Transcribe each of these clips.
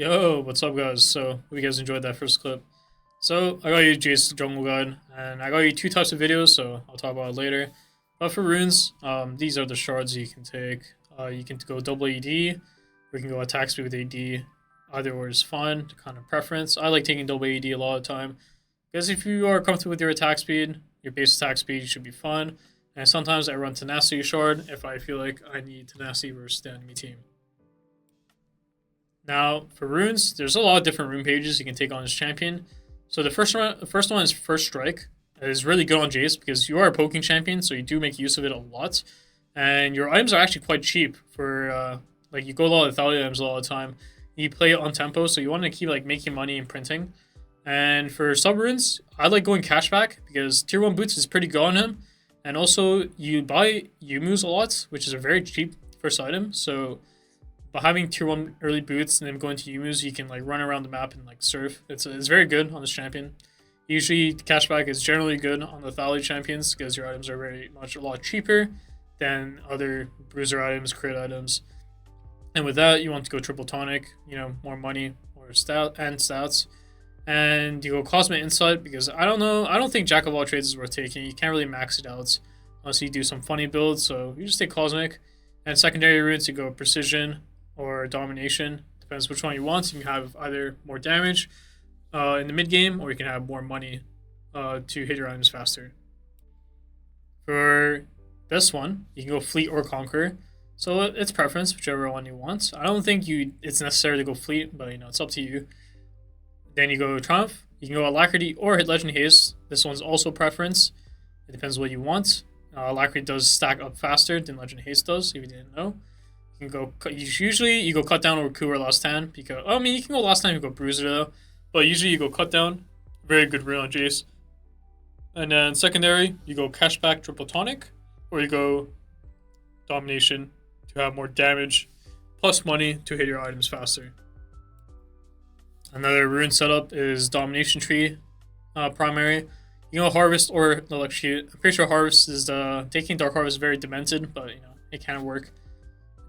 Yo, what's up, guys? So, hope you guys enjoyed that first clip. So, I got you Jayce Jungle Guide, and I got you two types of videos, so I'll talk about it later. But for runes, these are the shards you can take. You can go double AD, or you can go attack speed with AD. Either or is fine, kind of preference. I like taking double AD a lot of the time, because if you are comfortable with your attack speed, your base attack speed should be fine. And sometimes I run Tenacity Shard if I feel like I need Tenacity versus the enemy team. Now, for runes, there's a lot of different rune pages you can take on this champion. So the first one is First Strike. It is really good on Jayce because you are a poking champion, so you do make use of it a lot. And your items are actually quite cheap for, like, you go a lot of Lethality items a lot of the time. You play it on tempo, so you want to keep, like, making money and printing. And for sub runes, I like going cashback because tier 1 boots is pretty good on him. And also, you buy Yumu's a lot, which is a very cheap first item, so by having tier 1 early boots and then going to Yumu's, you can like run around the map and like surf. It's very good on this champion. Usually cashback is generally good on the Lethality champions because your items are very much a lot cheaper than other bruiser items, crit items. And with that, you want to go triple tonic, you know, more money or stats. And you go Cosmic Insight because I don't think Jack of all trades is worth taking. You can't really max it out unless you do some funny builds. So you just take Cosmic. And secondary runes, you go Precision or Domination. Depends which one you want. You can have either more damage in the mid game, or you can have more money to hit your items faster. For this one, you can go Fleet or Conquer. So it's preference, whichever one you want. I don't think it's necessary to go Fleet, but you know, it's up to you. Then you go Triumph. You can go Alacrity or hit Legend Haste. This one's also preference. It depends what you want. Alacrity does stack up faster than Legend Haste does, if you didn't know. You can go, usually you go Cut Down or Coup or Last Stand, because, I mean, you can go Last Stand, you can go Bruiser though, but usually you go Cut Down. Very good rune on Jayce. And then secondary, you go Cashback Triple Tonic, or you go Domination to have more damage, plus money to hit your items faster. Another rune setup is Domination Tree primary. You know, Harvest or Electrocute. I'm pretty sure Harvest is taking Dark Harvest is very demented, but you know, it can work.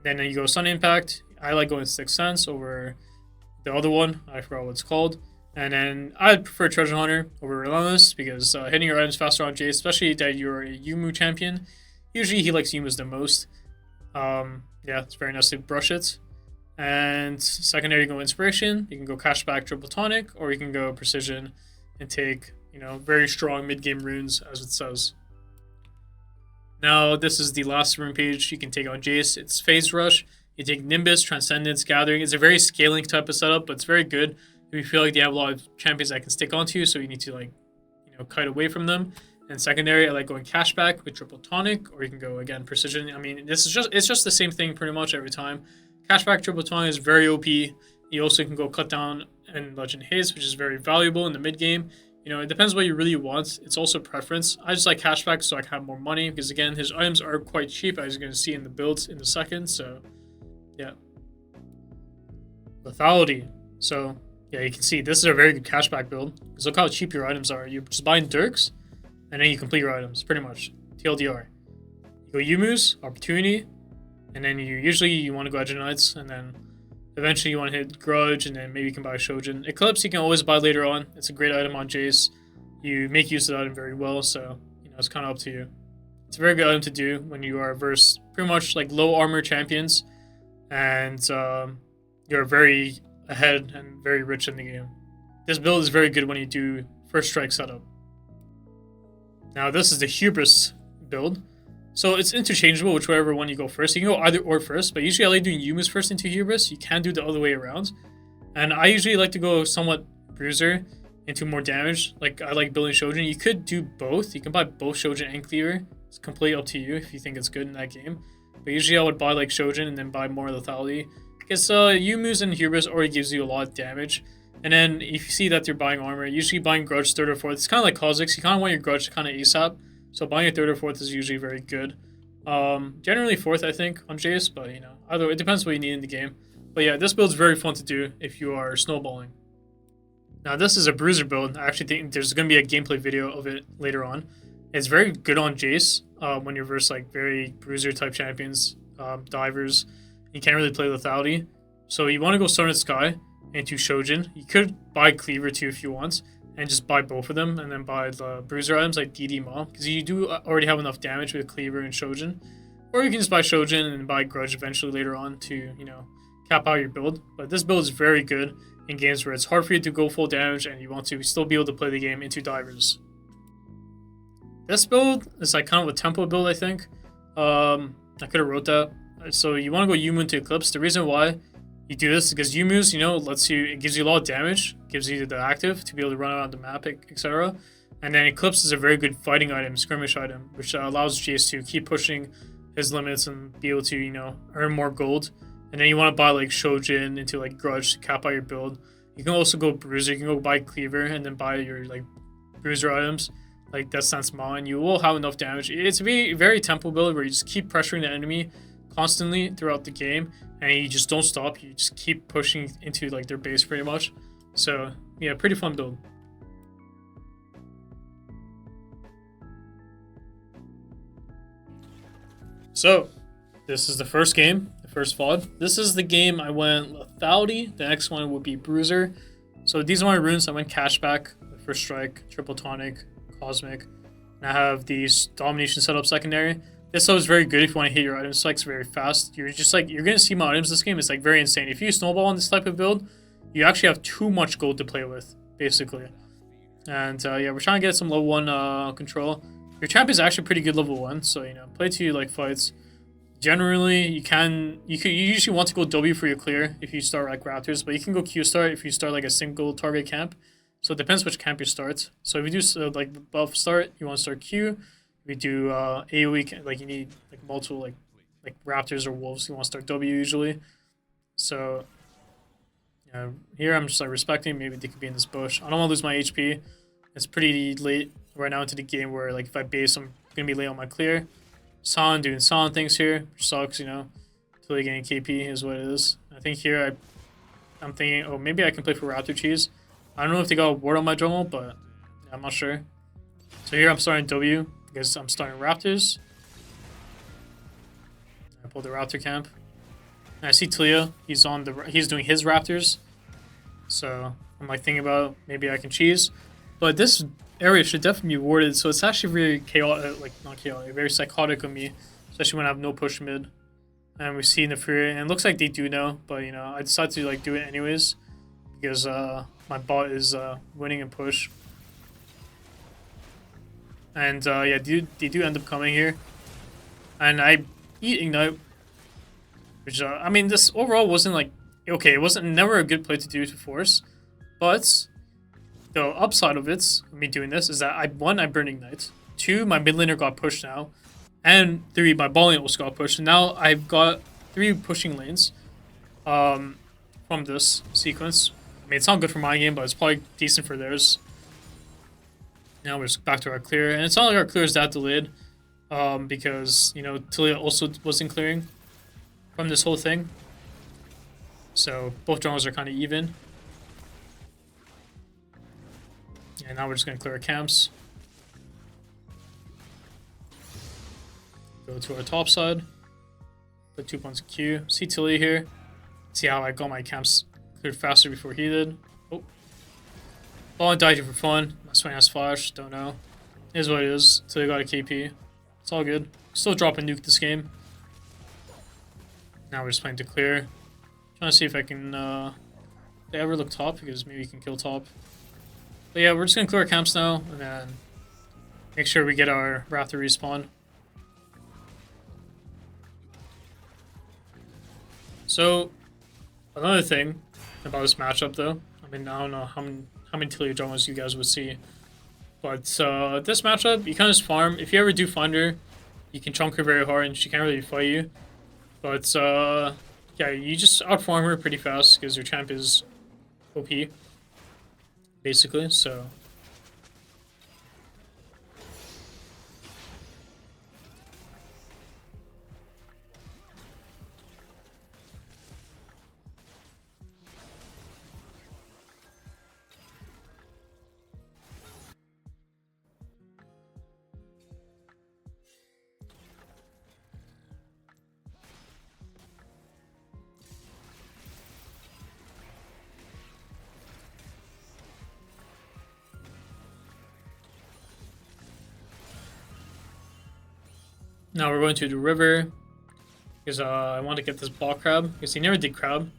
Then you go Sun Impact. I like going Sixth Sense over the other one. I forgot what it's called. And then I prefer Treasure Hunter over Relentless because hitting your items faster on Jayce, especially that you're a Yumu champion. Usually he likes Yumus the most. Yeah, it's very nice to brush it. And secondary, you go Inspiration. You can go Cashback Triple Tonic, or you can go Precision and take, you know, very strong mid-game runes, as it says. Now, this is the last rune page you can take on Jayce. It's Phase Rush. You take Nimbus, Transcendence, Gathering. It's a very scaling type of setup, but it's very good if you feel like you have a lot of champions that can stick onto, so you need to, like, you know, kite away from them. And secondary, I like going Cashback with Triple Tonic, or you can go, again, Precision. I mean, it's just the same thing pretty much every time. Cashback Triple Tonic is very OP. You also can go Cut Down and Legend Haste, which is very valuable in the mid game. You know, it depends what you really want. It's also preference. I just like Cashback so I can have more money because, again, his items are quite cheap, as you're going to see in the builds in a second. So, yeah. Lethality. So, yeah, you can see this is a very good Cashback build because look how cheap your items are. You're just buying Dirks, and then you complete your items, pretty much. TLDR. You go Yumu's, Opportunity, and then you want to go Edge Knights, and then eventually you want to hit Grudge, and then maybe you can buy Shojin. Eclipse you can always buy later on. It's a great item on Jayce. You make use of the item very well, so you know it's kind of up to you. It's a very good item to do when you are versus pretty much like low armor champions, and you're very ahead and very rich in the game. This build is very good when you do First Strike setup. Now this is the Hubris build. So it's interchangeable whichever one you go first. You can go either or first, but usually I like doing Yumus first into Hubris. You can do the other way around. And I usually like to go somewhat Bruiser into more damage. Like I like building Shojin. You could do both. You can buy both Shojin and Cleaver. It's completely up to you if you think it's good in that game. But usually I would buy like Shojin and then buy more Lethality. Because Yumus and Hubris already gives you a lot of damage. And then if you see that you're buying armor, usually buying Grudge 3rd or 4th. It's kind of like Kha'Zix. You kind of want your Grudge kind of ASAP. So buying a 3rd or 4th is usually very good. Generally 4th, I think, on Jayce, but you know, either it depends what you need in the game. But yeah, this build's very fun to do if you are snowballing. Now this is a Bruiser build. I actually think there's going to be a gameplay video of it later on. It's very good on Jayce when you're versus like very Bruiser type champions, divers. You can't really play Lethality. So you want to go Sun and Sky, into Shojin. You could buy Cleaver too if you want, and just buy both of them, and then buy the bruiser items like DD Maw, because you do already have enough damage with Cleaver and Shojin. Or you can just buy Shojin and buy Grudge eventually later on to, you know, cap out your build. But this build is very good in games where it's hard for you to go full damage and you want to still be able to play the game into divers. This build is like kind of a tempo build, I think. I could have wrote that. So you want to go Yumu into Eclipse. The reason why you do this is because Yumu's, you know, it gives you a lot of damage, gives you the active to be able to run around the map, etc. And then Eclipse is a very good fighting item, skirmish item, which allows Jayce to keep pushing his limits and be able to, you know, earn more gold. And then you want to buy like Shojin into like Grudge to cap out your build. You can also go Bruiser. You can go buy Cleaver and then buy your like Bruiser items like Death Sense Maw, and you will have enough damage. It's a very tempo build where you just keep pressuring the enemy constantly throughout the game, and you just don't stop. You just keep pushing into like their base pretty much. So yeah, pretty fun build. So this is the first game, the first VOD. This is the game I went Lethality. The next one would be Bruiser. So these are my runes. I went Cashback, First Strike, Triple Tonic, Cosmic. And I have these Domination setup secondary. This is very good if you want to hit your item spikes very fast. You're gonna see my items this game. It's like very insane. If you snowball on this type of build, you actually have too much gold to play with, basically. And yeah, we're trying to get some level 1 control. Your champ is actually pretty good level 1, so you know, play to like fights. Generally, you usually want to go W for your clear if you start like Raptors, but you can go Q start if you start like a single target camp. So it depends which camp you start. So if you do like buff start, you want to start Q. If you do AoE, like you need like multiple like Raptors or Wolves, you want to start W usually. So yeah, here I'm just like respecting. Maybe they could be in this bush. I don't want to lose my HP. It's pretty late right now into the game where like if I base, I'm gonna be late on my clear. San doing San things here, which sucks, you know. Totally getting KP is what it is. I think here I'm thinking, oh, maybe I can play for Raptor Cheese. I don't know if they got a ward on my jungle, but yeah, I'm not sure. So here I'm starting W because I'm starting Raptors. I pulled the Raptor camp. And I see Talia. He's doing his Raptors. So I'm like thinking about maybe I can cheese. But this area should definitely be warded, so it's actually very chaotic, like not chaotic, very psychotic of me, especially when I have no push mid. And we see in the Fury, and it looks like they do know, but you know, I decided to like do it anyways because my bot is winning in push. And yeah, they do end up coming here, and I eat Ignite, which I mean, this overall wasn't like okay, it wasn't never a good play to do to force, but the upside of it, me doing this, is that one, I burn Ignite. 2, my mid laner got pushed now. And 3, my ball lane also got pushed. And now I've got 3 pushing lanes from this sequence. I mean, it's not good for my game, but it's probably decent for theirs. Now we're just back to our clear. And it's not like our clear is that delayed because, you know, Talia also wasn't clearing from this whole thing. So both jungles are kind of even. And now we're just going to clear our camps. Go to our top side. Put 2 points of Q. See Tilly here. See how I got my camps cleared faster before he did. Oh. Ball died here for fun. My swing has flash. Don't know. It is what it is. Tilly got a KP. It's all good. Still drop a nuke this game. Now we're just playing to clear. Trying to see if I can they ever look top, because maybe you can kill top. But yeah, we're just gonna clear our camps now, and then make sure we get our Raptor respawn. So, another thing about this matchup, though, I mean, I don't know how many Talia jungles you guys would see, but this matchup, you kind of just farm. If you ever do find her, you can chunk her very hard, and she can't really fight you. But yeah, you just outfarm her pretty fast because your champ is OP. Basically, so Now we're going to the river because I want to get this ball crab because he never did crab.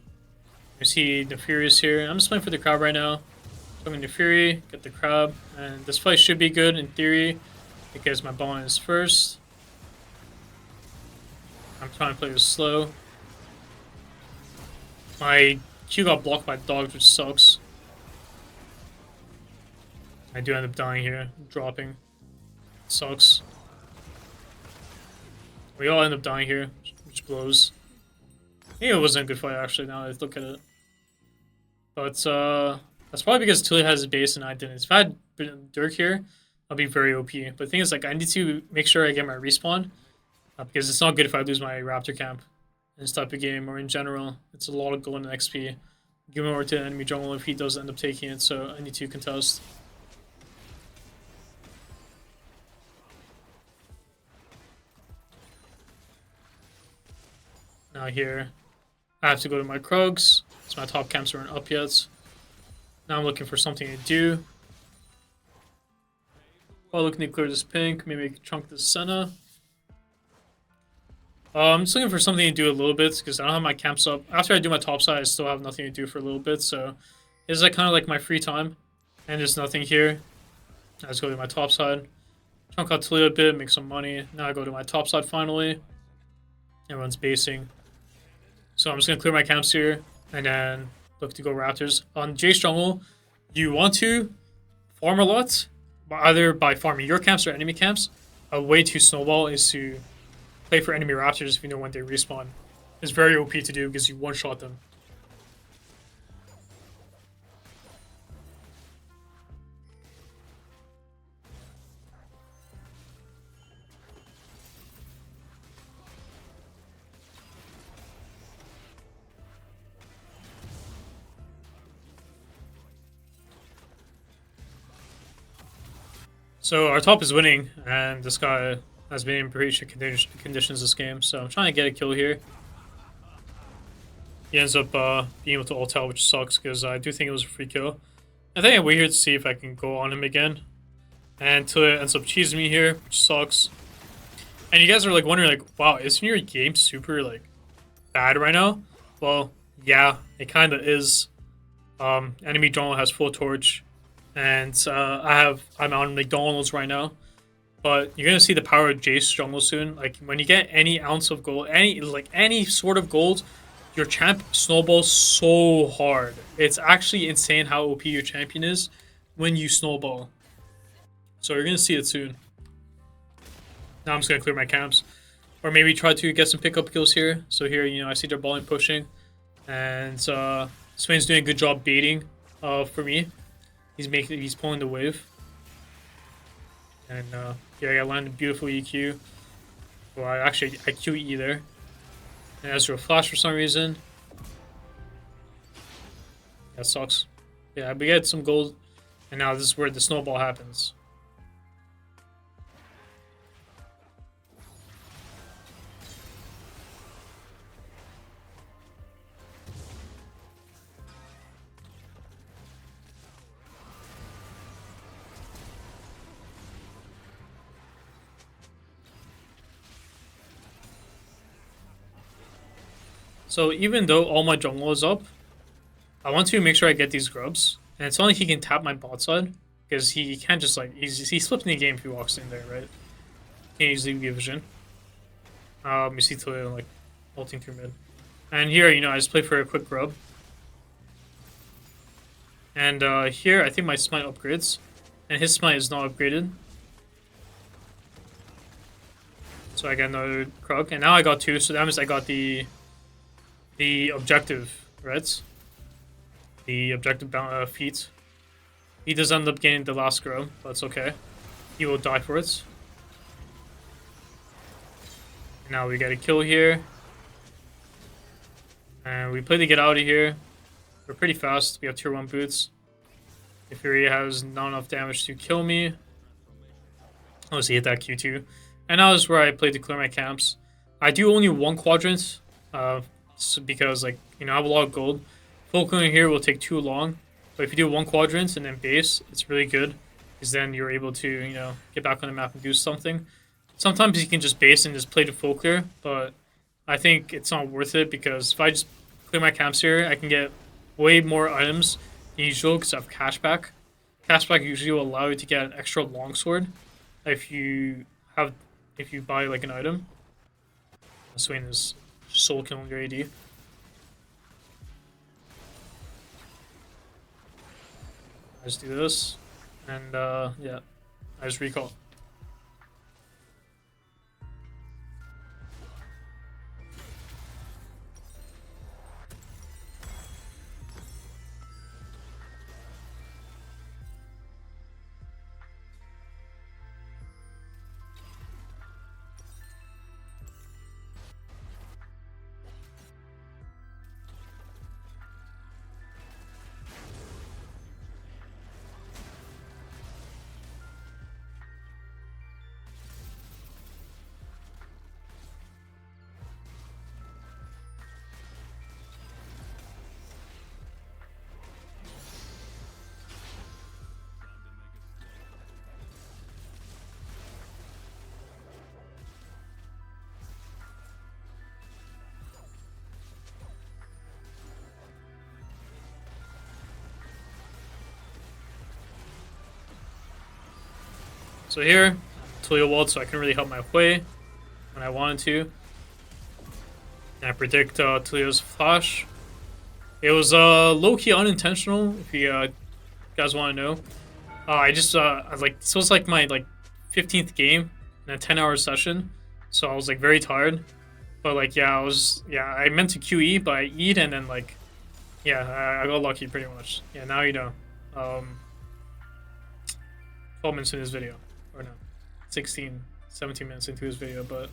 You see the Furious here. I'm just playing for the crab right now. Swing the Fury, get the crab, and this fight should be good in theory because my ball is first. I'm trying to play this slow. My Q got blocked by dogs, which sucks. I do end up dying here, dropping. It sucks. We all end up dying here, which blows. I think it wasn't a good fight actually, now that I look at it. But that's probably because Tilly has his base and I didn't. If I had Dirk here, I'll be very OP. But the thing is, like, I need to make sure I get my respawn. Because it's not good if I lose my Raptor camp in this type of game or in general. It's a lot of gold and XP. Give him over to the enemy jungle if he does end up taking it, so I need to contest. Now here, I have to go to my Krugs, so my top camps aren't up yet. Now I'm looking for something to do. While looking to clear this pink, maybe chunk this Senna. I'm just looking for something to do a little bit because I don't have my camps up. After I do my top side, I still have nothing to do for a little bit, so it's like kind of like my free time. And there's nothing here. Let's go to my top side. Chunk out Talia a bit, make some money. Now I go to my top side finally. Everyone's basing. So I'm just going to clear my camps here and then look to go Raptors. On Jayce Jungle, you want to farm a lot, either by farming your camps or enemy camps. A way to snowball is to play for enemy Raptors if you know when they respawn. It's very OP to do because you one-shot them. So our top is winning, and this guy has been in pretty shit conditions this game, so I'm trying to get a kill here. He ends up being able to ult out, which sucks, because I do think it was a free kill. I think I wait here to see if I can go on him again. And until it ends up cheesing me here, which sucks. And you guys are like wondering, like, wow, isn't your game super like bad right now? Well, yeah, it kind of is. Enemy jungle has full torch, and I'm on McDonald's right now. But you're gonna see the power of Jayce Jungle soon. Like when you get any ounce of gold, any sort of gold, your champ snowballs so hard. It's actually insane how OP your champion is when you snowball. So you're gonna see it soon. Now I'm just gonna clear my camps, or maybe try to get some pickup kills here. So here, you know, I see their balling pushing, and Swain's doing a good job baiting. For me, he's pulling the wave. And yeah, I landed a beautiful EQ. Well, I QE there. And Ezreal flash for some reason. That sucks. Yeah, we get some gold. And now this is where the snowball happens. So even though all my jungle is up, I want to make sure I get these grubs. And it's only he can tap my bot side, because he can't just like, he slips in the game if he walks in there, right? Can't easily be a vision. You see Talia like ulting through mid. And here, you know, I just play for a quick grub. And here, I think my smite upgrades. And his smite is not upgraded. So I got another Krug. And now I got two, so that means I got the objective, right? The objective feat. He does end up getting the last grub, but it's okay. He will die for it. Now we get a kill here. And we play to get out of here. We're pretty fast. We have tier 1 boots. The Fury has not enough damage to kill me. Unless he hit that Q2. And now is where I play to clear my camps. I do only one quadrant. Because, like, you know, I have a lot of gold. Full clearing here will take too long. But if you do one quadrant and then base, it's really good. Because then you're able to, you know, get back on the map and do something. Sometimes you can just base and just play the full clear, but I think it's not worth it because if I just clear my camps here, I can get way more items than usual because I have cashback. Cashback usually will allow you to get an extra longsword if you have if you buy like an item. Swain is soul killing your AD. I just do this, and yeah, I just recall. So here, Tulio walled, so I can really help my way when I wanted to. And I predict Tulio's flash. It was low-key unintentional, if you guys want to know. I just, this was like my 15th game in a 10-hour session. So I was like very tired. But like, yeah, I meant to QE, but I E'd and then like, yeah, I got lucky pretty much. Yeah, now you know. 12 minutes in this video. Or no, 16, 17 minutes into his video, but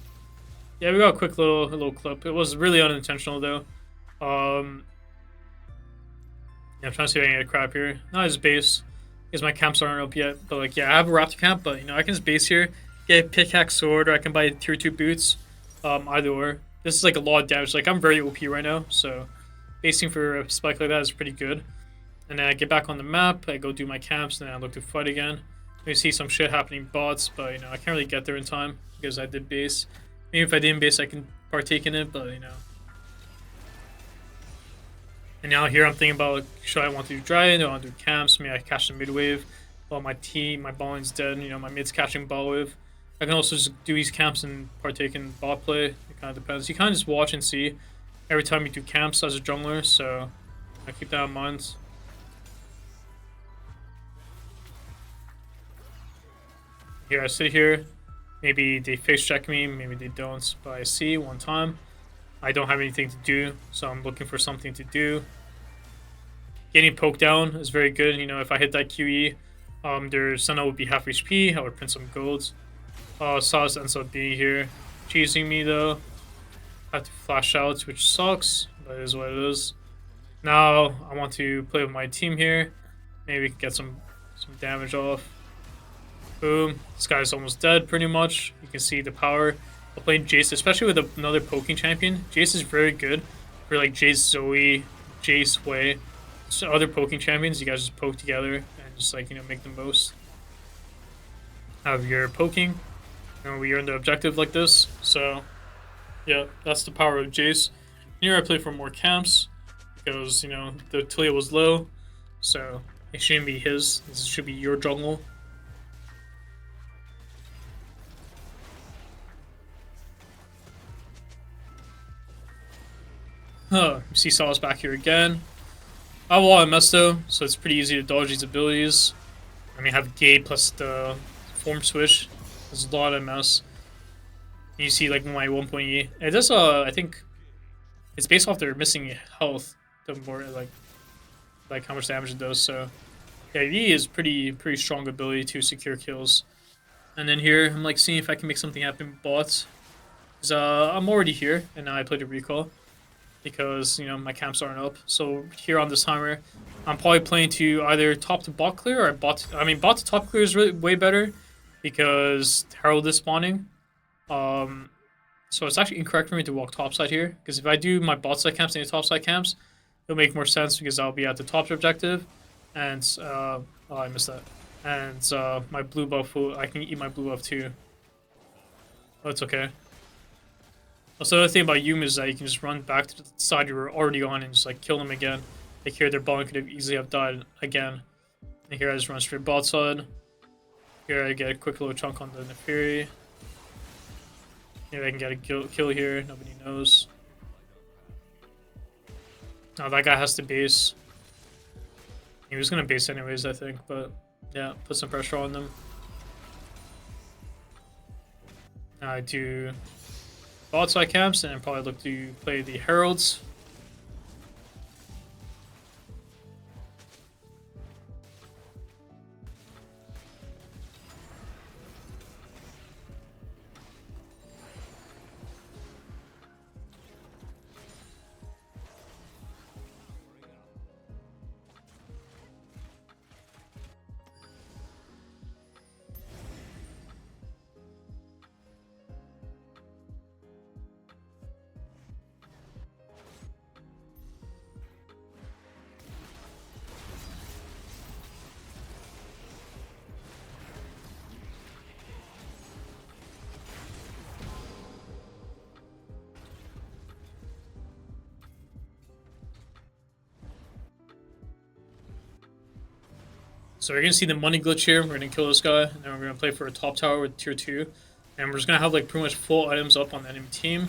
yeah, we got a quick little clip. It was really unintentional though. Yeah, I'm trying to see if I can get a crap here. Not his base, because my camps aren't up yet. But like, yeah, I have a raptor camp, but you know, I can just base here, get a pickaxe sword, or I can buy tier 2 boots. Either or. This is like a lot of damage. Like I'm very OP right now, so basing for a spike like that is pretty good. And then I get back on the map, I go do my camps, and then I look to fight again. We see some shit happening bots, but you know I can't really get there in time because I did base. Maybe if I didn't base, I can partake in it, but you know. And now here I'm thinking about, should I want to do Dryad? Do I want to do camps? Maybe I catch the mid wave while my ball lane's dead. You know, my mid's catching ball wave. I can also just do these camps and partake in bot play. It kind of depends. You kind of just watch and see every time you do camps as a jungler, so I keep that in mind. Here I sit here, maybe they face check me, maybe they don't, but I see one time. I don't have anything to do, so I'm looking for something to do. Getting poked down is very good, you know, if I hit that QE, their Senna would be half HP, I would print some golds. Sauce ends up being here, chasing me though. I have to flash out, which sucks, but it is what it is. Now, I want to play with my team here. Maybe we can get some damage off. Boom. This guy's almost dead, pretty much. You can see the power of playing Jayce, especially with another poking champion. Jayce is very good for like Jayce Zoe, Jayce Wei. So other poking champions, you guys just poke together and just like, you know, make the most out of your poking. And we earn the objective like this. So, yeah, that's the power of Jayce. Here I play for more camps because, you know, the Tulio was low. So, it shouldn't be his. This should be your jungle. You see Saul's back here again. I have a lot of MS though, so it's pretty easy to dodge these abilities. I mean, I have Gate plus the form switch. There's a lot of MS. You see, like, my 1.E. It does, I think, it's based off their missing health. The more, like how much damage it does. So, yeah, E is pretty strong ability to secure kills. And then here, I'm like seeing if I can make something happen with bots. Cause I'm already here, and now I play the recall. Because, you know, my camps aren't up. So here on this timer, I'm probably playing to either top to bot clear or bot to top clear is really way better because Herald is spawning. So it's actually incorrect for me to walk topside here because if I do my bot side camps and the topside camps, it'll make more sense because I'll be at the top objective and oh, I missed that. And my blue buff I can eat my blue buff too. Oh, it's okay. Also, the other thing about Yum is that you can just run back to the side you were already on and just like kill them again. Like here, their bot could have easily have died again. And here I just run straight bot side. Here I get a quick little chunk on the Neferi. Maybe I can get a kill here. Nobody knows. Now that guy has to base. He was gonna base anyways, I think. But yeah, put some pressure on them. Now I do bot side camps and probably look to play the Heralds. So we're gonna see the money glitch here. We're gonna kill this guy, and then we're gonna play for a top tower with tier 2. And we're just gonna have like pretty much full items up on the enemy team.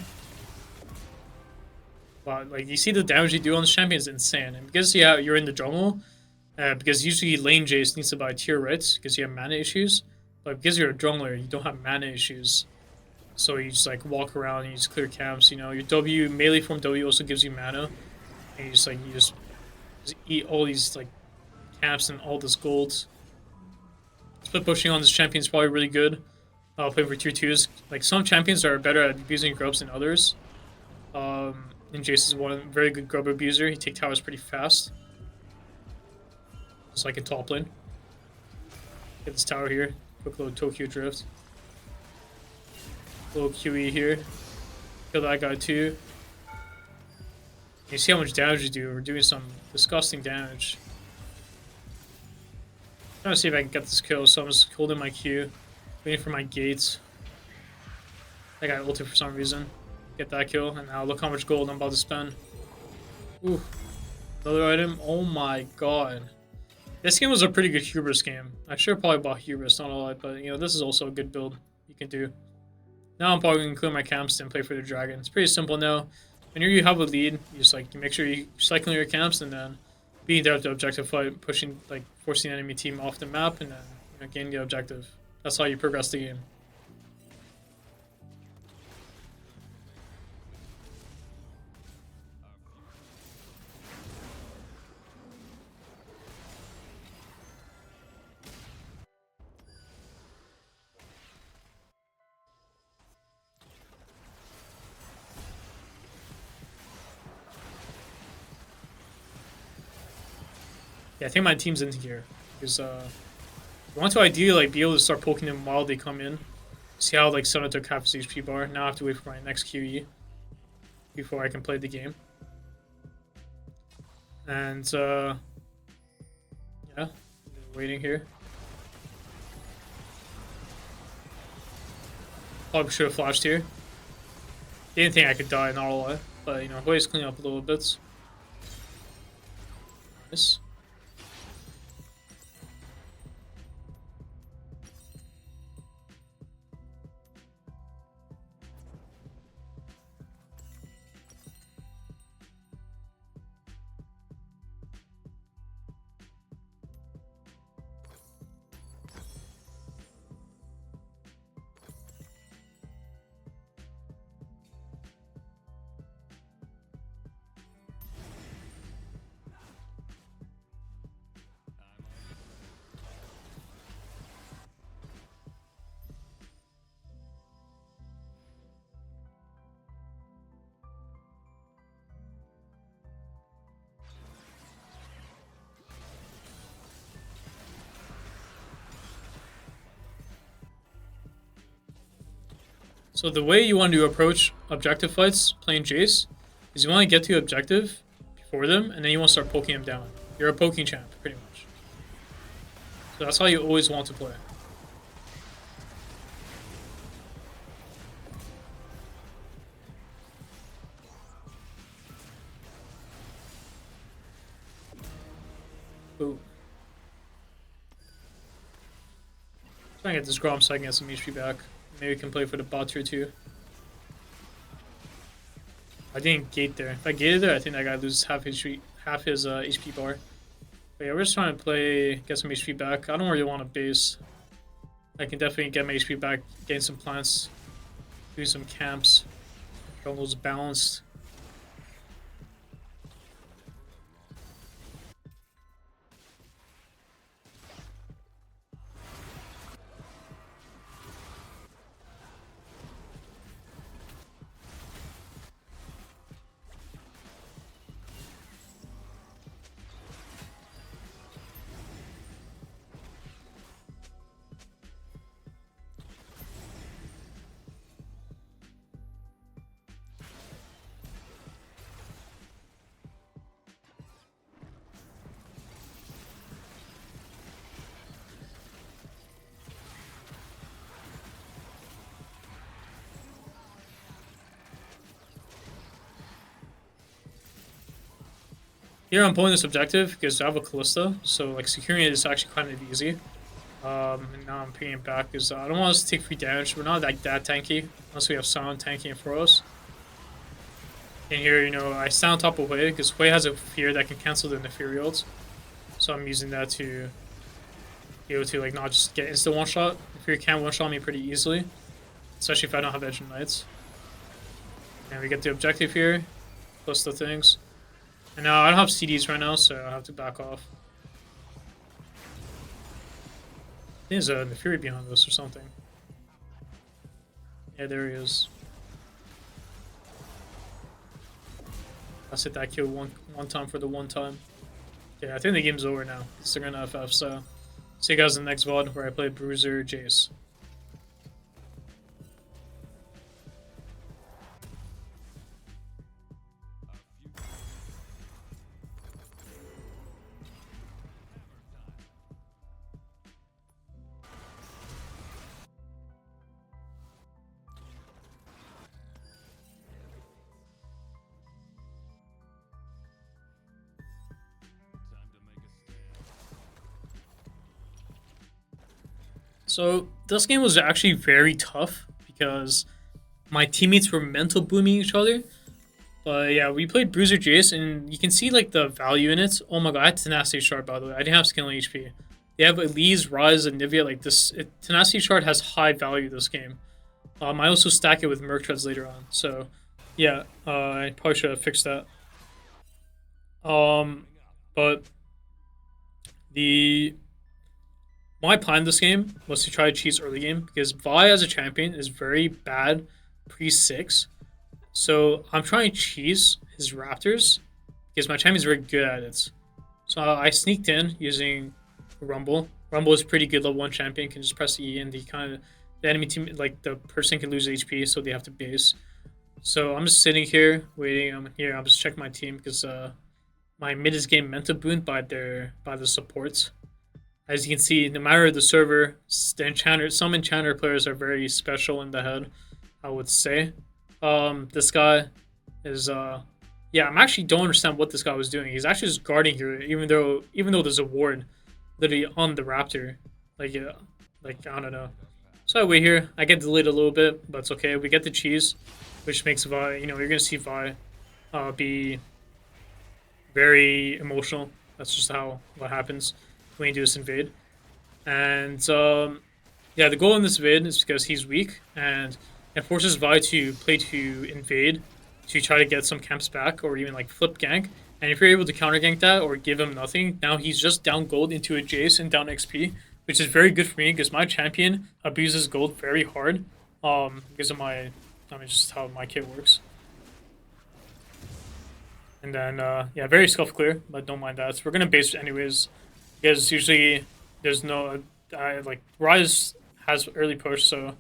Wow, like you see the damage you do on this champion is insane. And because you're in the jungle, because usually lane Jayce needs to buy tier reds because you have mana issues. But because you're a jungler, you don't have mana issues. So you just like walk around and you just clear camps, you know. Your W, melee form W also gives you mana. And you just eat all these like camps and all this gold. Split pushing on this champion is probably really good. I'll play for tier 2s. Like some champions are better at abusing grubs than others. And Jayce is one very good grub abuser. He takes towers pretty fast. Just like in top lane. Get this tower here. Quick little Tokyo drift. Little QE here. Kill that guy too. You see how much damage we do. We're doing some disgusting damage. Trying to see if I can get this kill, so I'm just holding my Q, waiting for my gates. That guy ulted for some reason. Get that kill, and now look how much gold I'm about to spend. Ooh, another item. Oh my god. This game was a pretty good hubris game. I should have probably bought hubris, not a lot, but you know, this is also a good build you can do. Now I'm probably going to clear my camps and play for the dragon. It's pretty simple now. Whenever you have a lead, you just like, you make sure you cycle your camps and then being there at the objective fight, pushing, like, forcing the enemy team off the map, and then gain the objective. That's how you progress the game. Yeah, I think my team's in here because I want to ideally like be able to start poking them while they come in. See how like Summit took half his HP bar. Now I have to wait for my next QE before I can play the game. And yeah, waiting here. Probably should have flashed here. Didn't think I could die, not a lot, but you know, always clean up a little bit. Nice. So the way you want to approach objective fights playing Jayce is you want to get to objective before them, and then you want to start poking them down. You're a poking champ, pretty much. So that's how you always want to play. Ooh. Trying to get this Grom so I can get some HP back. Maybe we can play for the bot tier too. I didn't gate there. If I gated there, I think that guy loses half his HP bar. But yeah, we're just trying to play, get some HP back. I don't really want to base. I can definitely get my HP back, gain some plants, do some camps. Jungle's balanced. Here I'm pulling this objective because I have a Callista, so like securing it is actually kind of easy. And now I'm paying it back because I don't want us to take free damage. We're not like that tanky unless we have Sound tanking for us. And here, you know, I stand on top of Hui because Hui has a fear that can cancel the Neferi ult. So I'm using that to be able to like not just get instant one shot. Neferi can one shot me pretty easily, especially if I don't have Edge and Knights. And we get the objective here, plus the things. And now I don't have CDs right now, so I have to back off. I think there's a Neferi behind us or something. Yeah, there he is. Let's hit that kill one time for the one time. Yeah, I think the game's over now. They're gonna FF, so see you guys in the next VOD where I play Bruiser Jayce. So this game was actually very tough because my teammates were mental booming each other. But yeah, we played Bruiser Jayce and you can see like the value in it. Oh my god, I had Tenacity Shard by the way. I didn't have scaling HP. They have Elise, Ryze, and Nivea. Like this, Tenacity Shard has high value this game. I also stack it with Merc Treads later on. So yeah, I probably should have fixed that. But my plan this game was to try to cheese early game because Vi as a champion is very bad pre-6. So I'm trying to cheese his Raptors because my champion is very good at it. So I sneaked in using Rumble. Rumble is pretty good level 1 champion, can just press E and the enemy team, like the person can lose HP, so they have to base. So I'm just sitting here waiting. I'm just checking my team because my mid is getting mental booned by the supports. As you can see, no matter the server, some enchanter players are very special in the head, I would say. This guy is yeah, I actually don't understand what this guy was doing. He's actually just guarding here, even though there's a ward literally on the Raptor. Like I don't know. So I wait here. I get delayed a little bit, but it's okay. We get the cheese, which makes Vi, you know, you're gonna see Vi be very emotional. That's just what happens when you do this invade. And yeah, the goal in this invade is because he's weak and it forces Vi to play to invade to try to get some camps back or even like flip gank. And if you're able to counter gank that or give him nothing, now he's just down gold into a Jayce and down XP, which is very good for me because my champion abuses gold very hard because of just how my kit works. And then yeah, very scuff clear, but don't mind that. So we're gonna base anyways because usually there's no like Ryze has early push, so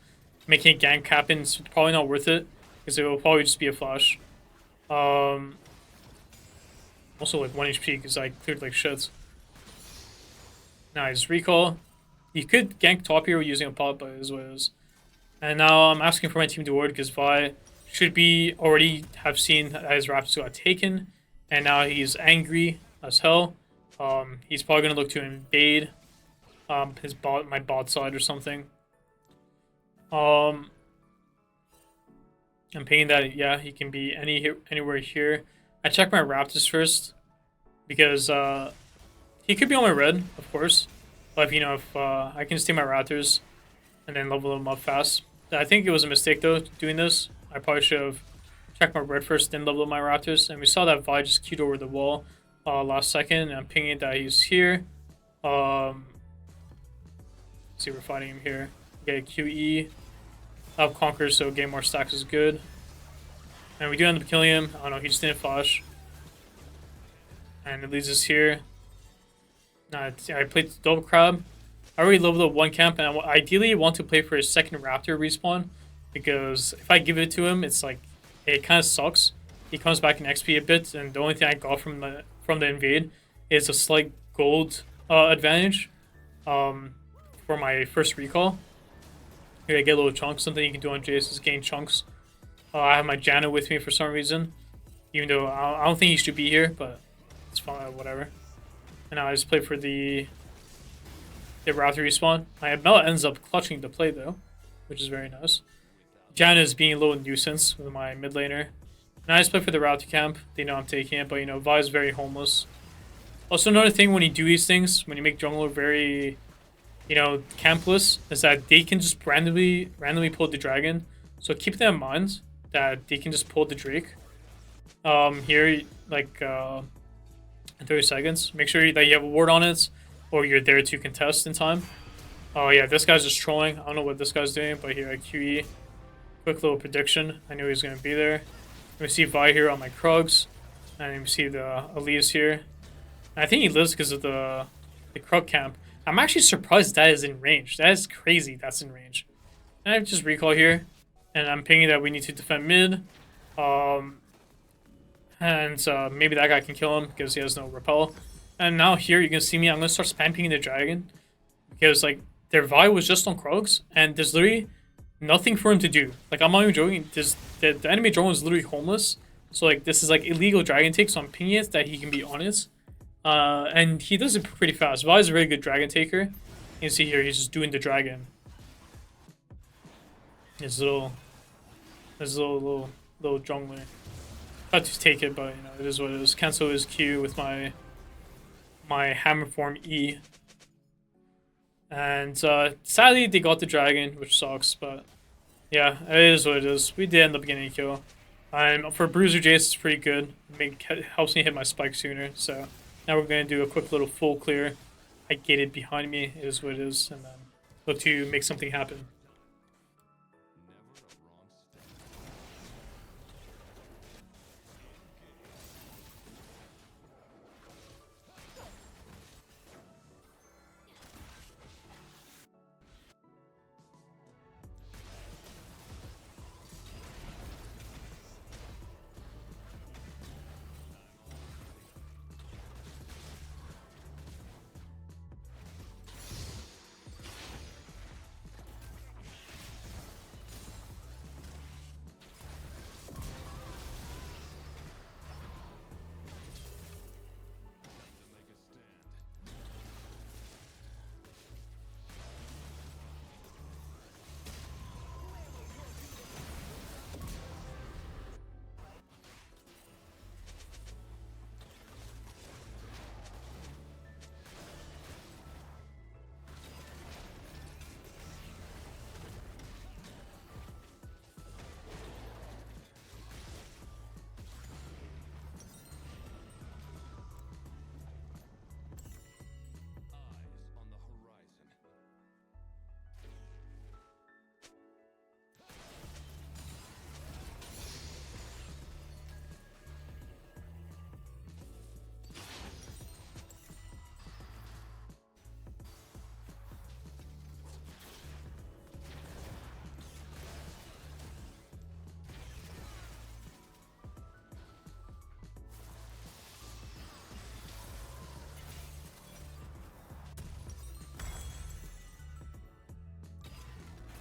making a gank happen is probably not worth it because it will probably just be a flash. Also like 1 HP because I cleared like shit. Nice recall. You could gank top here using a pot, but it is what it is. And now I'm asking for my team to ward because Vi should be already have seen that his Raptors got taken, and now he's angry as hell. He's probably gonna look to invade my bot side or something. I'm pinging that, yeah, he can be anywhere here. I check my Raptors first because he could be on my red, of course. But if I can just take my Raptors and then level them up fast. I think it was a mistake though doing this. I probably should have checked my red first, then level up my Raptors. And we saw that Vi just queued over the wall last second. And I'm pinging that he's here. Let's see, we're fighting him here. Get a QE. I have Conquer, so getting more stacks is good. And we do end up killing him. I don't know, he just didn't flash. And it leads us here. I played double crab. I already leveled up one camp, and I ideally want to play for his second raptor respawn, because if I give it to him, it's like it kind of sucks. He comes back in XP a bit, and the only thing I got from the invade is a slight gold advantage for my first recall. Here I get a little chunks. Something you can do on Jayce is gain chunks. I have my Janna with me for some reason, even though I don't think he should be here, but it's fine, whatever. And now I just play for the Raptor respawn. My Mela ends up clutching the play though, which is very nice. Janna is being a little nuisance with my mid laner. And I just play for the Raptor camp. They know I'm taking it, but Vi is very homeless. Also, another thing when you do these things, when you make jungler very, campless, is that they can just randomly pull the dragon. So keep that in mind, that they can just pull the Drake. Here, like, in 30 seconds. Make sure that you have a ward on it, or you're there to contest in time. Oh yeah, this guy's just trolling. I don't know what this guy's doing, but here I QE. Quick little prediction. I knew he was going to be there. We see Vi here on my Krugs. And we see the Elise here. And I think he lives because of the Krug camp. I'm actually surprised that is in range. That is crazy that's in range. And I just recall here. And I'm pinging that we need to defend mid. And maybe that guy can kill him because he has no repel. And now here you can see me. I'm going to start spam pinging the dragon. Because like their Vi was just on Krugs. And there's literally nothing for him to do. Like, I'm not even joking. The enemy drone is literally homeless. So like this is like illegal dragon take. So I'm pinging it that he can be on it. And he does it pretty fast. Vi is a very good dragon taker. You can see here he's just doing the dragon. His little jungler. Tried to take it, but it is what it is. Cancel his Q with my hammer form E. And sadly they got the dragon, which sucks, but yeah, it is what it is. We did end up getting a kill. And for Bruiser Jayce, it's pretty good. It helps me hit my spike sooner. So now we're gonna do a quick little full clear. I gated behind me, it is what it is, and then look to make something happen.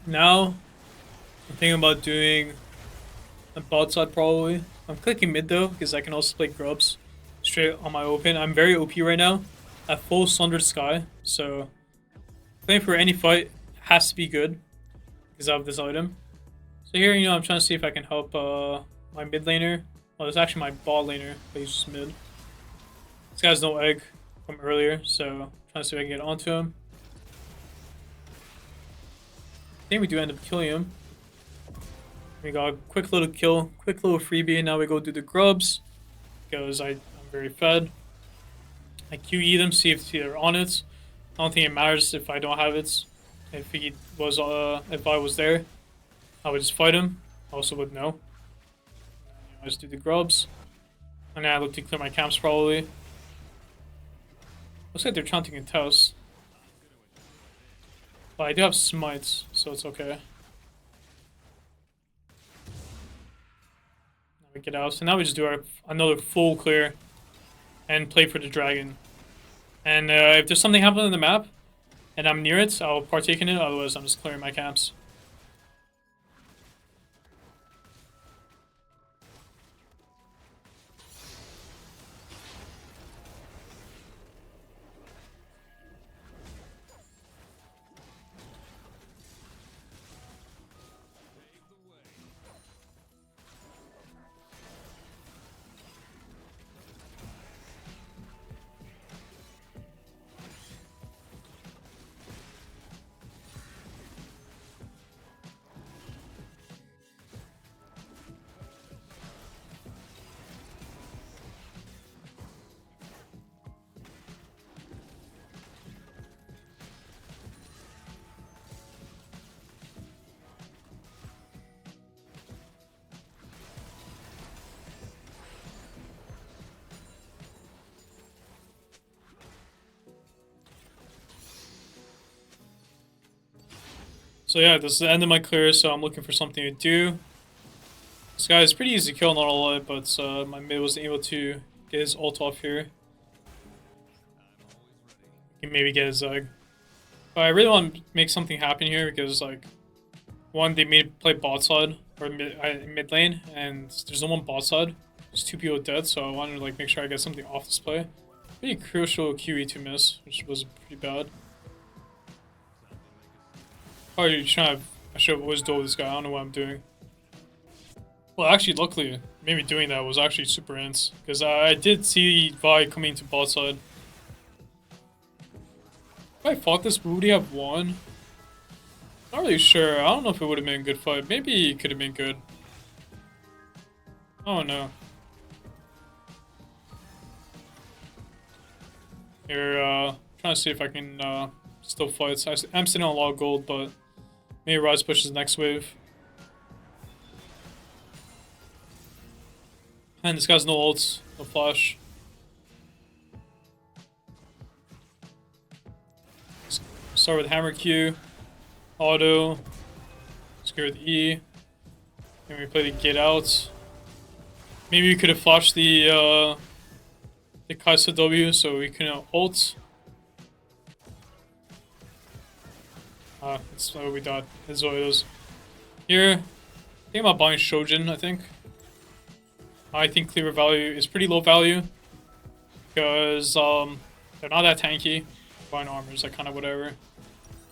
Now, I'm thinking about doing a bot side probably. I'm clicking mid though, because I can also play grubs straight on my open. I'm very OP right now. at full Sundered Sky, so playing for any fight has to be good because I have this item. So here, you know, I'm trying to see if I can help my mid laner. Well, it's actually my bot laner, but he's just mid. This guy's no egg from earlier, so I'm trying to see if I can get onto him. I think we do end up killing him. We got a quick little kill, quick little freebie. Now we go do the grubs because I'm very fed. I QE them, see if they're on it. I don't think it matters if I don't have it. If I was there, I would just fight him. I also would know. I just do the grubs, and then I look to clear my camps probably. Looks like they're trying to contest, but I do have smites, so it's okay. Now we get out, so now we just do another full clear, and play for the dragon. And if there's something happening on the map, and I'm near it, I'll partake in it. Otherwise, I'm just clearing my camps. So yeah, this is the end of my clear, so I'm looking for something to do. This guy is pretty easy to kill, not a lot, but my mid wasn't able to get his ult off here. He can maybe get his Zag. But I really want to make something happen here because, like, one, they made play bot side, or mid lane, and there's no one bot side. There's 2 people dead, so I wanted to, like, make sure I get something off this play. Pretty crucial QE to miss, which was pretty bad. Probably trying to. I should have always dueled this guy. I don't know what I'm doing. Well, actually, luckily, maybe doing that was actually super ins. Because I did see Vi coming to bot side. If I fought this, would he have won? Not really sure. I don't know if it would have been a good fight. Maybe it could have been good. I don't know. Here, trying to see if I can still fight. I'm sitting on a lot of gold, but maybe Rise pushes next wave. And this guy's no ults, no flash. Start with hammer Q, auto, scare with E, and we play the get out. Maybe we could have flashed the Kai'Sa W so we couldn't ult. That's what we thought. That's what it is. Here, think about buying Shojin, I think. I think cleaver value is pretty low value. Because they're not that tanky. Buying armor is like kind of whatever.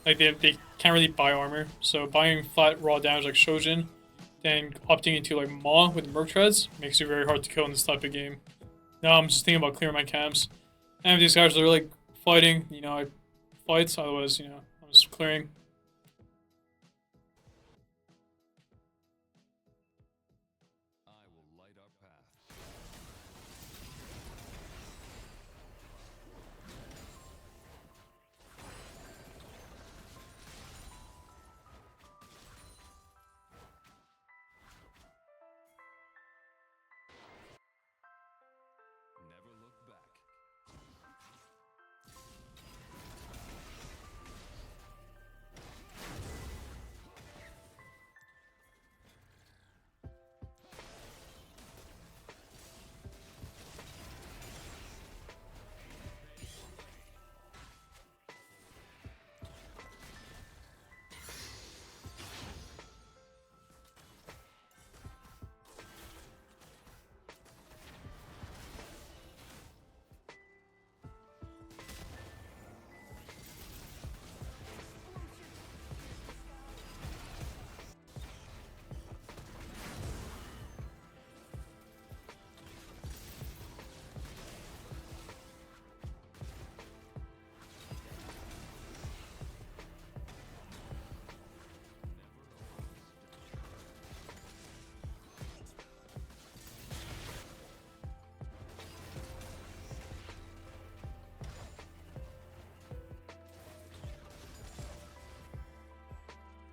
Like they can't really buy armor. So buying flat raw damage like Shojin, then opting into like Maw with Merc Treads makes it very hard to kill in this type of game. Now I'm just thinking about clearing my camps. And if these guys are like fighting, you know, I fight, otherwise, you know, I'm just clearing.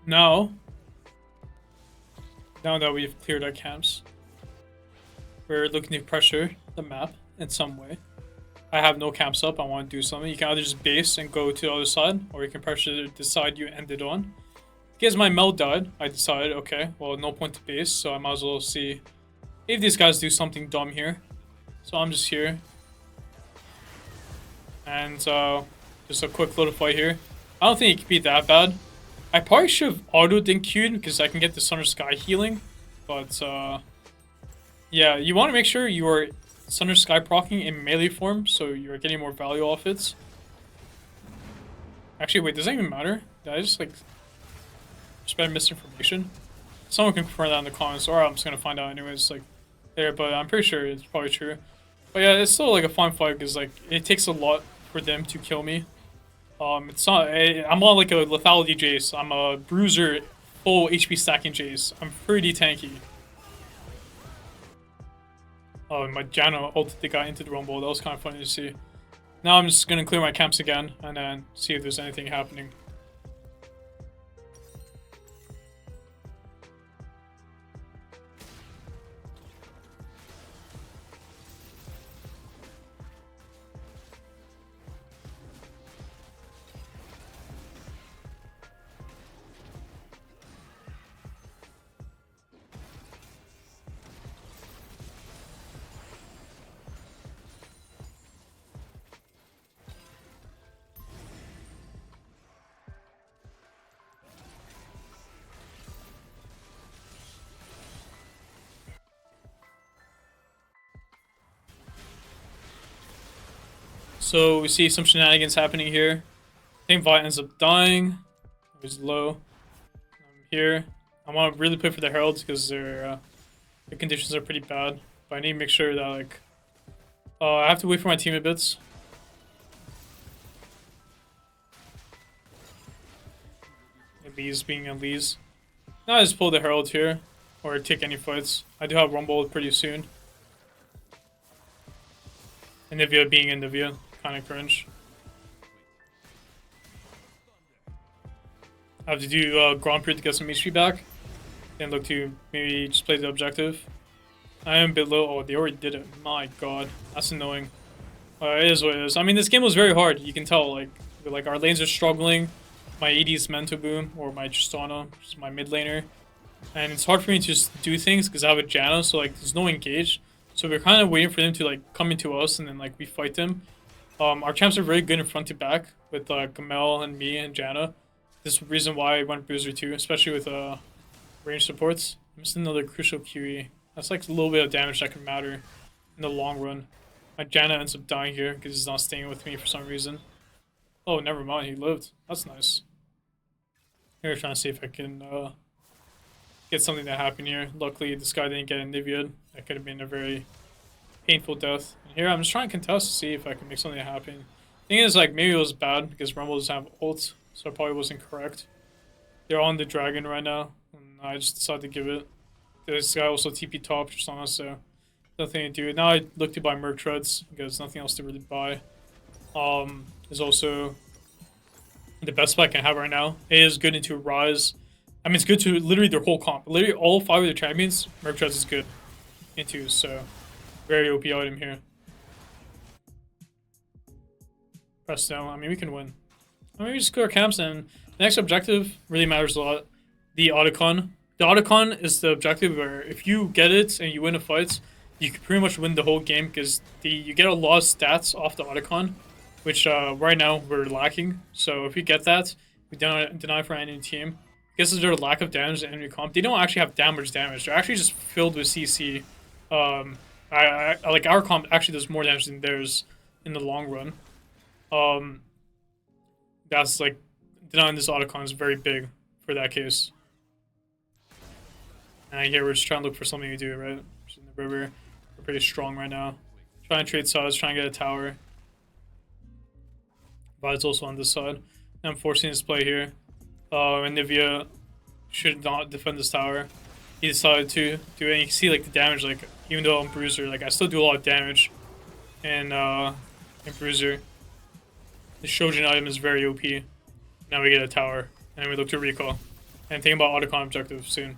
Now that we've cleared our camps, we're looking to pressure the map in some way. I have no camps up. I want to do something. You can either just base and go to the other side, or you can pressure the side you ended on. Because my meld died, I decided, okay, well, no point to base, so I might as well see if these guys do something dumb here. So I'm just here. And just a quick little fight here. I don't think it could be that bad. I probably should have auto-dink queued because I can get the Sun or Sky healing. But, yeah, you want to make sure you are Sun or Sky proccing in melee form, so you're getting more value off it. Actually, wait, does that even matter? Did I just, like, spread misinformation? Someone can confirm that in the comments, or I'm just gonna find out anyways, like, there, but I'm pretty sure it's probably true. But yeah, it's still, like, a fun fight, because, like, it takes a lot for them to kill me. It's not, I'm not, like, a lethality Jayce. I'm a bruiser, full HP stacking Jayce. I'm pretty tanky. Oh, my Janna ulted the guy into the rumble. That was kind of funny to see. Now I'm just gonna clear my camps again, and then see if there's anything happening. So we see some shenanigans happening here. I think Vi ends up dying. It was low. I'm here. I want to really play for the Heralds because their the conditions are pretty bad. But I need to make sure that, like, I have to wait for my team a bit. Elise being Elise. Now I just pull the Herald here, or take any fights. I do have Rumble pretty soon. And Nivea being in Nivea, kind of cringe. I have to do Grand Prix to get some HP back. Then look to maybe just play the objective. I am a bit low. Oh, they already did it. My god. That's annoying. It is what it is. I mean, this game was very hard. You can tell, like our lanes are struggling. My AD is Mento Boom, or my Tristana, which is my mid laner. And it's hard for me to just do things because I have a Janna, so, like, there's no engage. So we're kind of waiting for them to, like, come into us, and then, like, we fight them. Our champs are very good in front to back with Gamel and me and Janna. This is the reason why I went Bruiser too, especially with range supports. I missed another crucial QE. That's like a little bit of damage that can matter in the long run. My Janna ends up dying here because he's not staying with me for some reason. Oh, never mind, he lived. That's nice. Here, trying to see if I can get something to happen here. Luckily, this guy didn't get a Nivea. That could have been a very painful death. And here, I'm just trying to contest to see if I can make something happen. Thing is, like, maybe it was bad because Rumble doesn't have ult, so I probably wasn't correct. They're on the dragon right now, and I just decided to give it. This guy also TP top or something, so nothing to do. Now I look to buy Merc Treads because nothing else to really buy. There's also the best spot I can have right now. It is good into Rise. I mean, it's good to literally their whole comp. Literally all 5 of their champions, Merc Treads is good into, so very OP item here. Press down. I mean, we can win. I mean, we just clear camps, and the next objective really matters a lot. The Autocon. The Autocon is the objective where if you get it and you win a fight, you can pretty much win the whole game because you get a lot of stats off the Autocon, which right now we're lacking. So if you get that, we don't deny for any team. Because of their lack of damage in enemy comp, they don't actually have damage. They're actually just filled with CC. Like our comp actually does more damage than theirs in the long run. That's like denying this Autocon is very big for that case. And here we're just trying to look for something to do, right? Just in the river. We're pretty strong right now. Trying to trade sides, trying to get a tower. Vi's also on this side. I'm forcing this play here. And Nivea should not defend this tower. He decided to do it, and you can see like the damage, like even though I'm Bruiser, like I still do a lot of damage in Bruiser. The Shojin item is very OP. Now we get a tower, and then we look to recall. And think about autocon objective soon.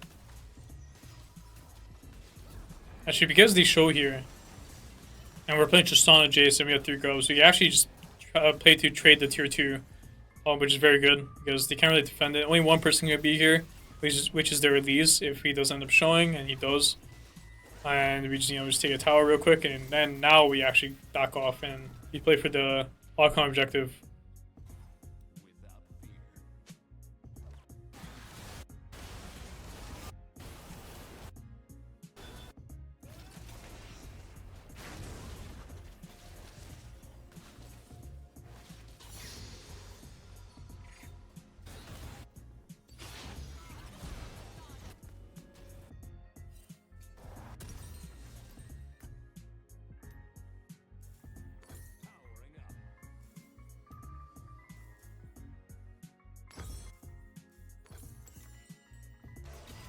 Actually, because they show here, and we're playing Tristana, Jayce, and we have 3 grubs, so you actually just play to trade the tier 2, which is very good, because they can't really defend it. Only one person can be here, which is their release if he does end up showing, and he does. And we just, just take a tower real quick, and then now we actually back off, and we play for the autocon objective.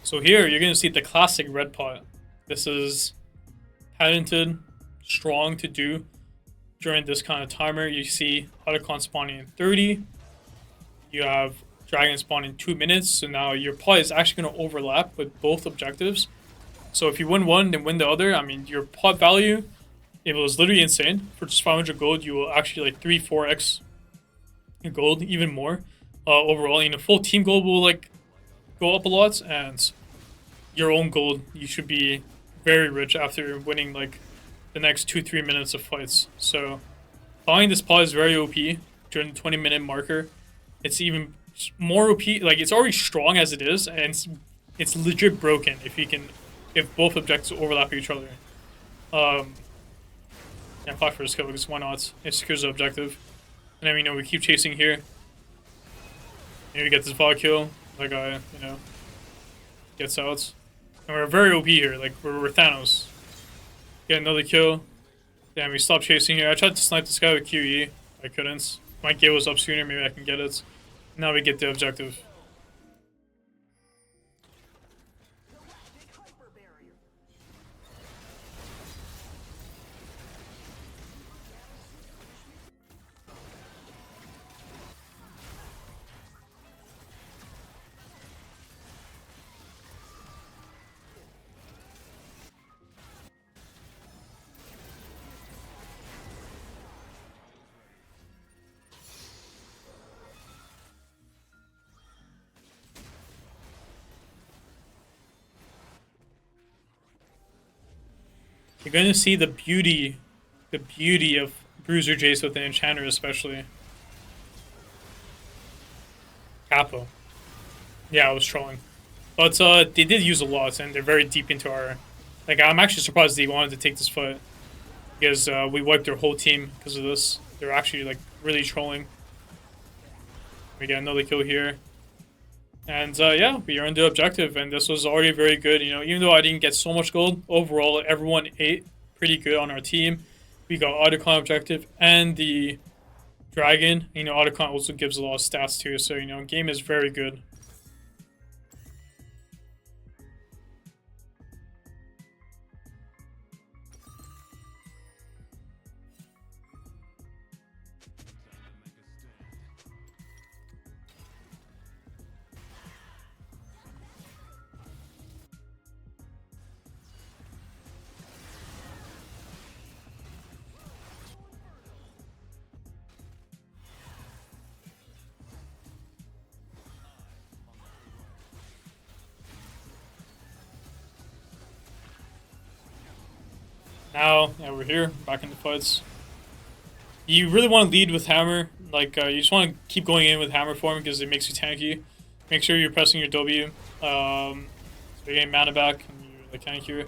So here, you're going to see the classic red pot. This is patented, strong to do during this kind of timer. You see autocon spawning in 30. You have dragon spawning in 2 minutes. So now your pot is actually going to overlap with both objectives. So if you win one, then win the other. I mean, your pot value, it was literally insane. For just 500 gold, you will actually like 3-4x your gold, even more. Overall, full team gold will like go up a lot, and your own gold, you should be very rich after winning like the next 2-3 minutes of fights. So buying this pot is very OP during the 20-minute marker. It's even more OP, like it's already strong as it is, and it's legit broken if both objectives overlap each other. Yeah, apply for a skill because why not? It secures the objective. And then we keep chasing here. Maybe we get this VOD kill. That guy, gets out. And we're very OP here, like we're Thanos. Get another kill. Damn, we stopped chasing here. I tried to snipe this guy with QE. I couldn't. My gate was up sooner, maybe I can get it. Now we get the objective. You're going to see the beauty of Bruiser Jayce with the Enchanter, especially. Capo. Yeah, I was trolling. But they did use a lot, and they're very deep into our... Like, I'm actually surprised they wanted to take this fight. Because we wiped their whole team because of this. They're actually, like, really trolling. We get another kill here. And yeah, we earned the objective, and this was already very good. Even though I didn't get so much gold, overall everyone ate pretty good on our team. We got autocon objective and the dragon. Autocon also gives a lot of stats too, so game is very good. Now, yeah, we're here, back in the fights. You really want to lead with hammer. Like, you just want to keep going in with hammer form because it makes you tanky. Make sure you're pressing your W. So you're getting mana back and you're like tanky here.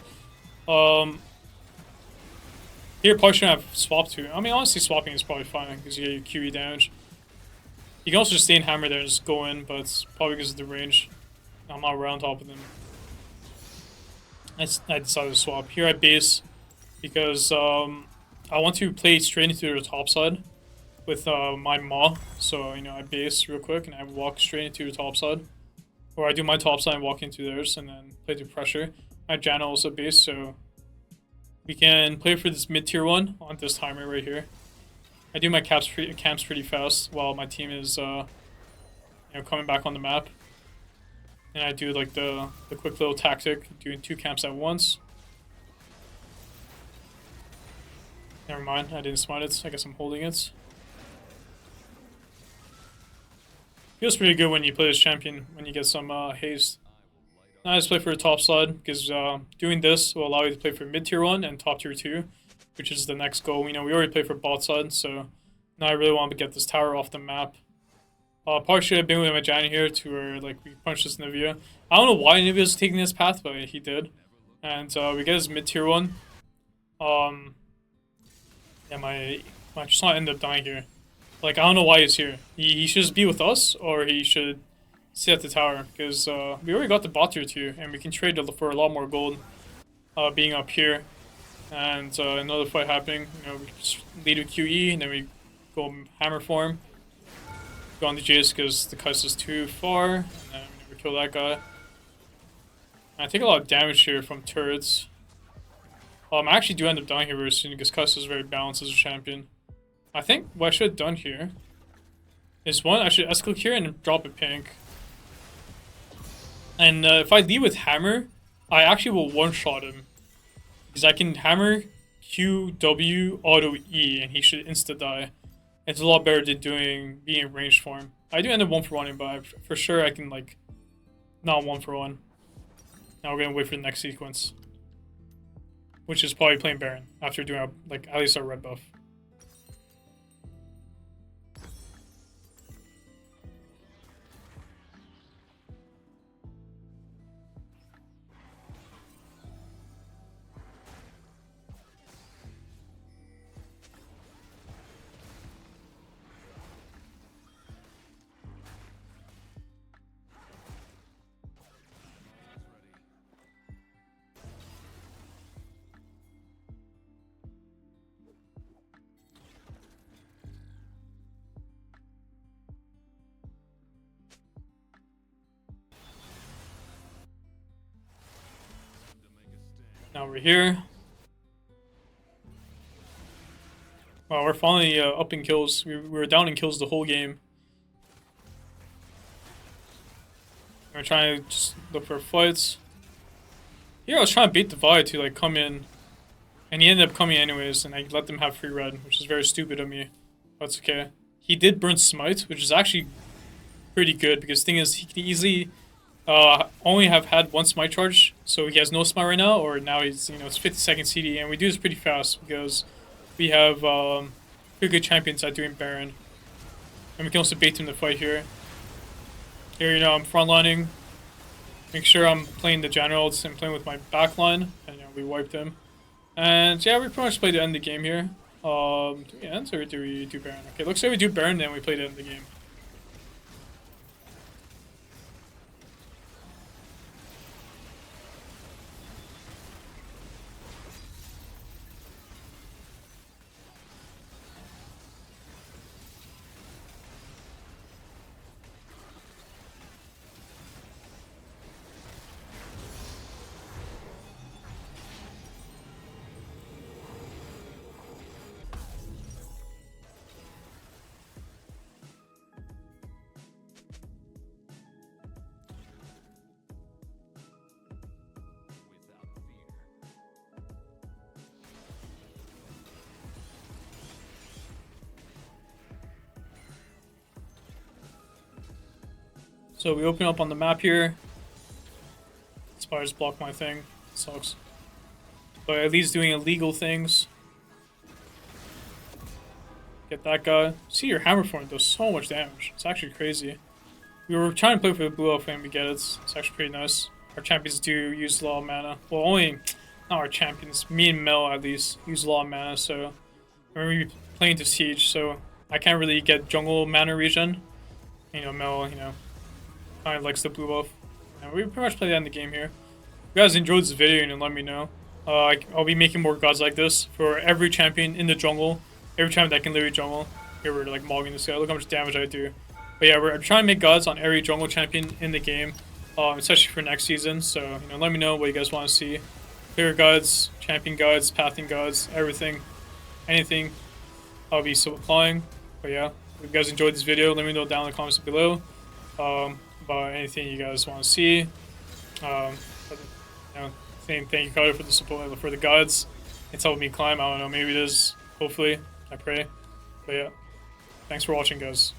Here, probably shouldn't have swapped to. I mean, honestly, swapping is probably fine because you get your QE damage. You can also just stay in hammer there and just go in, but it's probably because of the range. I'm not around top of them. I decided to swap. Here I base because I want to play straight into the top side with my Maw. So, I base real quick and I walk straight into the top side. Or I do my top side and walk into theirs and then play the pressure. My Janna also base, so we can play for this mid-tier one on this timer right here. I do my camps pretty fast while my team is coming back on the map. And I do like the quick little tactic, doing 2 camps at once. Never mind, I didn't smite it. I guess I'm holding it. Feels pretty good when you play this champion, when you get some haste. Now I just play for the top side, because doing this will allow you to play for mid tier 1 and top tier 2, which is the next goal. You know, we already play for bot side, so now I really want to get this tower off the map. Probably should have been with my Giant here to where like we punch this Nivea. I don't know why Nivea's taking this path, but he did. And we get his mid tier 1. Yeah, my just not end up dying here. Like, I don't know why he's here. He should just be with us, or he should sit at the tower, because we already got the bot tier 2, and we can trade for a lot more gold being up here. And another fight happening, you know, we just lead with QE, and then we go hammer form. Go on the Jayce because the Kai'Sa is too far, and then we kill that guy. And I take a lot of damage here from turrets. I actually do end up dying here very soon because Kai'Sa is very balanced as a champion. I think what I should have done here is one, I should S-click here and drop a pink. And if I lead with hammer, I actually will one-shot him. Because I can hammer Q, W, auto E, and he should insta-die. It's a lot better than being in range for him. I do end up 1-for-1ing, but for sure I can, like, not 1-for-1. Now we're gonna wait for the next sequence. Which is probably playing Baron, after doing, like, at least a red buff. Now we're here. Wow, we're finally up in kills. We were down in kills the whole game. We're trying to just look for fights. Here I was trying to bait the Vi to like come in. And he ended up coming anyways, and I let them have free red, which is very stupid of me. But it's okay. He did burn smite, which is actually pretty good, because the thing is, he can easily only have had 1 smite charge, so he has no smite right now, or now he's, you know, it's 50-second CD, and we do this pretty fast, because we have pretty good champions at doing Baron. And we can also bait him to fight here. Here, you know, I'm frontlining. Make sure I'm playing the generals and playing with my backline, and, you know, we wiped him. And yeah, we pretty much played the end of the game here. Do we end, or do we do Baron? Okay, looks like we do Baron, then we play the end of the game. So we open up on the map here. Spires block my thing. It sucks. But at least doing illegal things. Get that guy. See, your hammer form does so much damage. It's actually crazy. We were trying to play for the blue elf and we get it. It's actually pretty nice. Our champions do use a lot of mana. Well, only not our champions. Me and Mel at least use a lot of mana. So we're going to be playing to Siege. So I can't really get jungle mana regen. You know, Mel, you know, kind of likes the blue buff. And we pretty much play that in the game here. If you guys enjoyed this video, and let me know. I'll be making more gods like this for every champion in the jungle. Every champion that can literally jungle. Here we're like mogging this guy. Look how much damage I do. But yeah, we're trying to make gods on every jungle champion in the game. Especially for next season. So, you know, let me know what you guys want to see. Player gods, champion gods, pathing gods, everything. Anything I'll be supplying. But yeah, if you guys enjoyed this video, let me know down in the comments below. about anything you guys want to see. But, you know, saying thank you, Carter, for the support, for the guides. It's helping me climb. I don't know, maybe it is. Hopefully, I pray. But yeah, thanks for watching, guys.